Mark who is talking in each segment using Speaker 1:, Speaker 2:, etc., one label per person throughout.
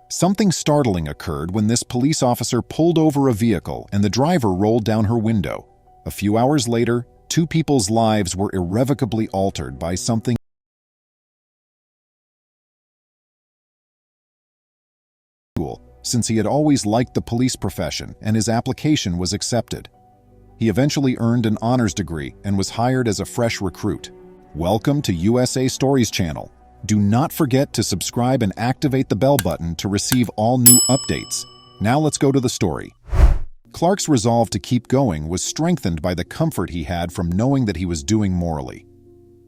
Speaker 1: Something startling occurred when this police officer pulled over a vehicle and the driver rolled down her window. A few hours later, two people's lives were irrevocably altered by something since he had always liked the police profession and his application was accepted. He eventually earned an honors degree and was hired as a fresh recruit. Welcome to USA Stories channel. Do not forget to subscribe and activate the bell button to receive all new updates. Now let's go to the story. Clark's resolve to keep going was strengthened by the comfort he had from knowing that he was doing morally.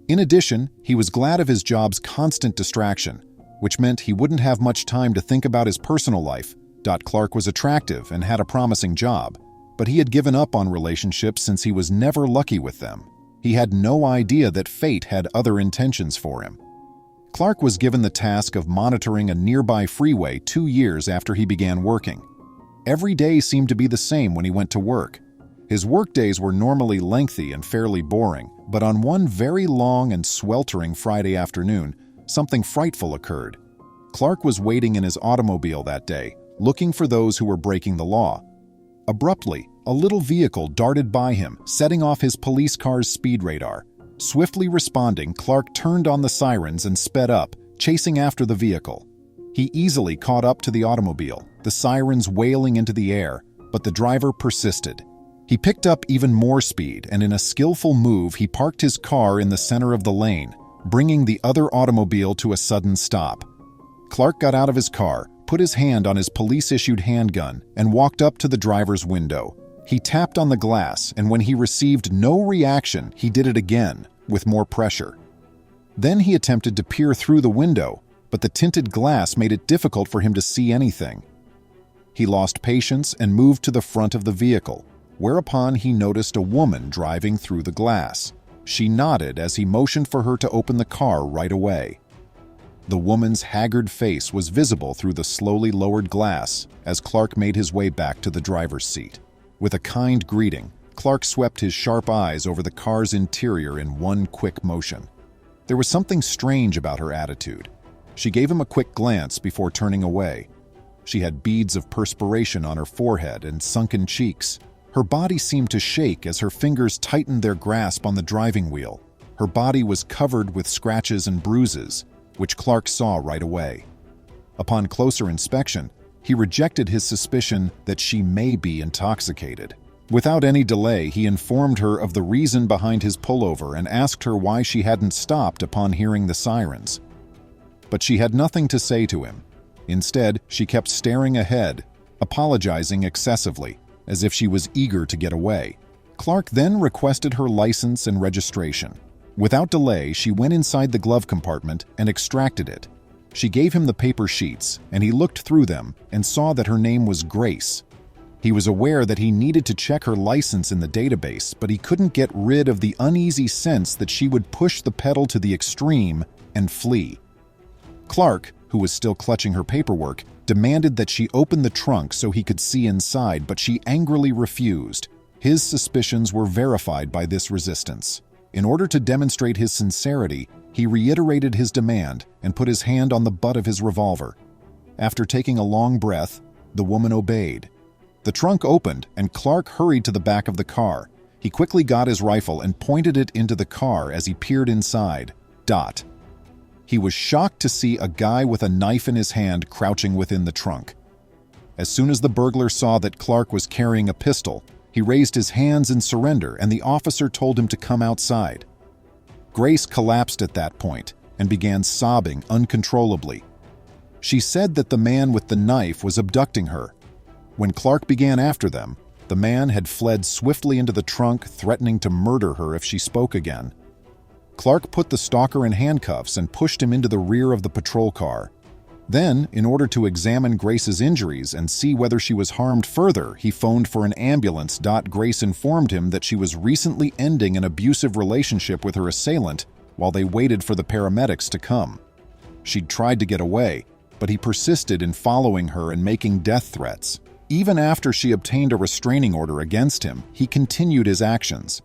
Speaker 1: In addition, he was glad of his job's constant distraction, which meant he wouldn't have much time to think about his personal life. Clark was attractive and had a promising job, but he had given up on relationships since he was never lucky with them. He had no idea that fate had other intentions for him. Clark was given the task of monitoring a nearby freeway 2 years after he began working. Every day seemed to be the same when he went to work. His workdays were normally lengthy and fairly boring, but on one very long and sweltering Friday afternoon, something frightful occurred. Clark was waiting in his automobile that day, looking for those who were breaking the law. Abruptly, a little vehicle darted by him, setting off his police car's speed radar. Swiftly responding, Clark turned on the sirens and sped up, chasing after the vehicle. He easily caught up to the automobile, the sirens wailing into the air, but the driver persisted. He picked up even more speed, and in a skillful move, he parked his car in the center of the lane, bringing the other automobile to a sudden stop. Clark got out of his car, put his hand on his police-issued handgun, and walked up to the driver's window. He tapped on the glass, and when he received no reaction, he did it again, with more pressure. Then he attempted to peer through the window, but the tinted glass made it difficult for him to see anything. He lost patience and moved to the front of the vehicle, whereupon he noticed a woman driving through the glass. She nodded as he motioned for her to open the car right away. The woman's haggard face was visible through the slowly lowered glass as Clark made his way back to the driver's seat. With a kind greeting, Clark swept his sharp eyes over the car's interior in one quick motion. There was something strange about her attitude. She gave him a quick glance before turning away. She had beads of perspiration on her forehead and sunken cheeks. Her body seemed to shake as her fingers tightened their grasp on the driving wheel. Her body was covered with scratches and bruises, which Clark saw right away. Upon closer inspection, he rejected his suspicion that she may be intoxicated. Without any delay, he informed her of the reason behind his pullover and asked her why she hadn't stopped upon hearing the sirens. But she had nothing to say to him. Instead, she kept staring ahead, apologizing excessively, as if she was eager to get away. Clark then requested her license and registration. Without delay, she went inside the glove compartment and extracted it. She gave him the paper sheets, and he looked through them and saw that her name was Grace. He was aware that he needed to check her license in the database, but he couldn't get rid of the uneasy sense that she would push the pedal to the extreme and flee. Clark, who was still clutching her paperwork, demanded that she open the trunk so he could see inside, but she angrily refused. His suspicions were verified by this resistance. In order to demonstrate his sincerity, he reiterated his demand and put his hand on the butt of his revolver. After taking a long breath, the woman obeyed. The trunk opened, and Clark hurried to the back of the car. He quickly got his rifle and pointed it into the car as he peered inside. He was shocked to see a guy with a knife in his hand crouching within the trunk. As soon as the burglar saw that Clark was carrying a pistol, he raised his hands in surrender, and the officer told him to come outside. Grace collapsed at that point and began sobbing uncontrollably. She said that the man with the knife was abducting her. When Clark began after them, the man had fled swiftly into the trunk, threatening to murder her if she spoke again. Clark put the stalker in handcuffs and pushed him into the rear of the patrol car. Then, in order to examine Grace's injuries and see whether she was harmed further, he phoned for an ambulance. Grace informed him that she was recently ending an abusive relationship with her assailant while they waited for the paramedics to come. She'd tried to get away, but he persisted in following her and making death threats. Even after she obtained a restraining order against him, he continued his actions.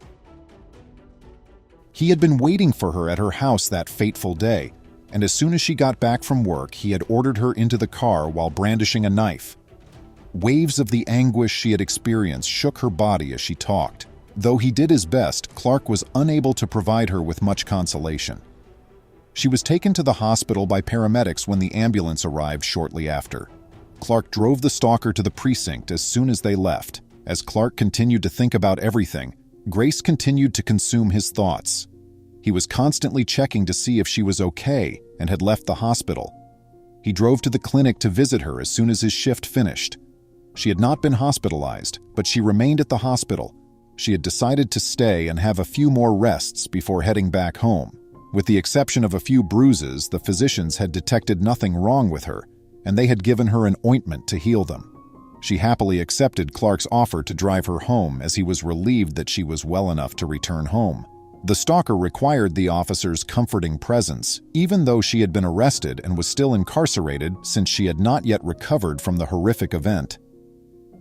Speaker 1: He had been waiting for her at her house that fateful day, and as soon as she got back from work, he had ordered her into the car while brandishing a knife. Waves of the anguish she had experienced shook her body as she talked. Though he did his best, Clark was unable to provide her with much consolation. She was taken to the hospital by paramedics when the ambulance arrived shortly after. Clark drove the stalker to the precinct as soon as they left. As Clark continued to think about everything, Grace continued to consume his thoughts. He was constantly checking to see if she was okay and had left the hospital. He drove to the clinic to visit her as soon as his shift finished. She had not been hospitalized, but she remained at the hospital. She had decided to stay and have a few more rests before heading back home. With the exception of a few bruises, the physicians had detected nothing wrong with her, and they had given her an ointment to heal them. She happily accepted Clark's offer to drive her home as he was relieved that she was well enough to return home. The stalker required the officer's comforting presence, even though she had been arrested and was still incarcerated since she had not yet recovered from the horrific event.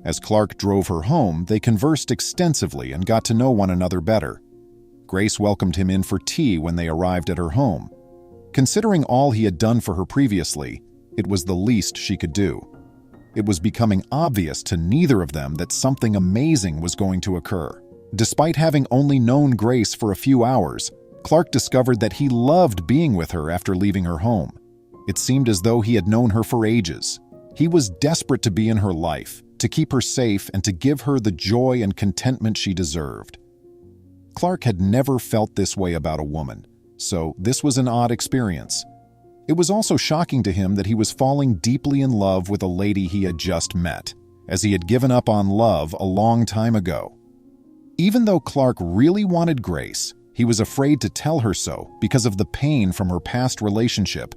Speaker 1: As Clark drove her home, they conversed extensively and got to know one another better. Grace welcomed him in for tea when they arrived at her home. Considering all he had done for her previously, it was the least she could do. It was becoming obvious to neither of them that something amazing was going to occur. Despite having only known Grace for a few hours, Clark discovered that he loved being with her after leaving her home. It seemed as though he had known her for ages. He was desperate to be in her life, to keep her safe and to give her the joy and contentment she deserved. Clark had never felt this way about a woman, so this was an odd experience. It was also shocking to him that he was falling deeply in love with a lady he had just met, as he had given up on love a long time ago. Even though Clark really wanted Grace, he was afraid to tell her so because of the pain from her past relationship.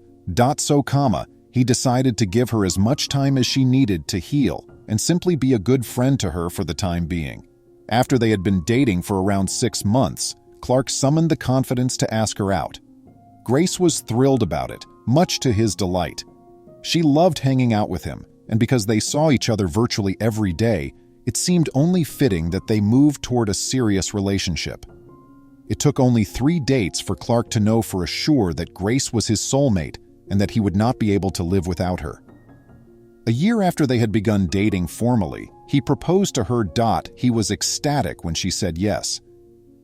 Speaker 1: He decided to give her as much time as she needed to heal and simply be a good friend to her for the time being. After they had been dating for around 6 months, Clark summoned the confidence to ask her out. Grace was thrilled about it, much to his delight. She loved hanging out with him, and because they saw each other virtually every day, it seemed only fitting that they moved toward a serious relationship. It took only 3 dates for Clark to know for sure that Grace was his soulmate and that he would not be able to live without her. A year after they had begun dating formally, he proposed to her. He was ecstatic when she said yes.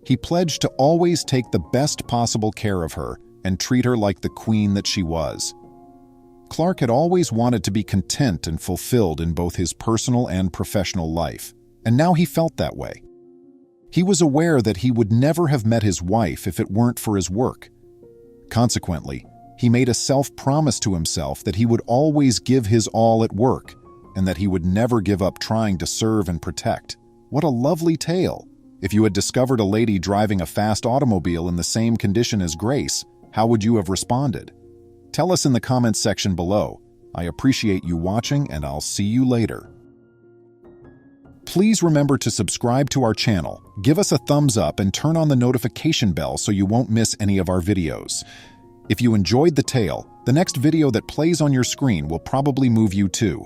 Speaker 1: He pledged to always take the best possible care of her and treat her like the queen that she was. Clark had always wanted to be content and fulfilled in both his personal and professional life, and now he felt that way. He was aware that he would never have met his wife if it weren't for his work. Consequently, he made a self-promise to himself that he would always give his all at work and that he would never give up trying to serve and protect. What a lovely tale! If you had discovered a lady driving a fast automobile in the same condition as Grace, how would you have responded? Tell us in the comments section below. I appreciate you watching, and I'll see you later. Please remember to subscribe to our channel, give us a thumbs up, and turn on the notification bell so you won't miss any of our videos. If you enjoyed the tale, the next video that plays on your screen will probably move you too.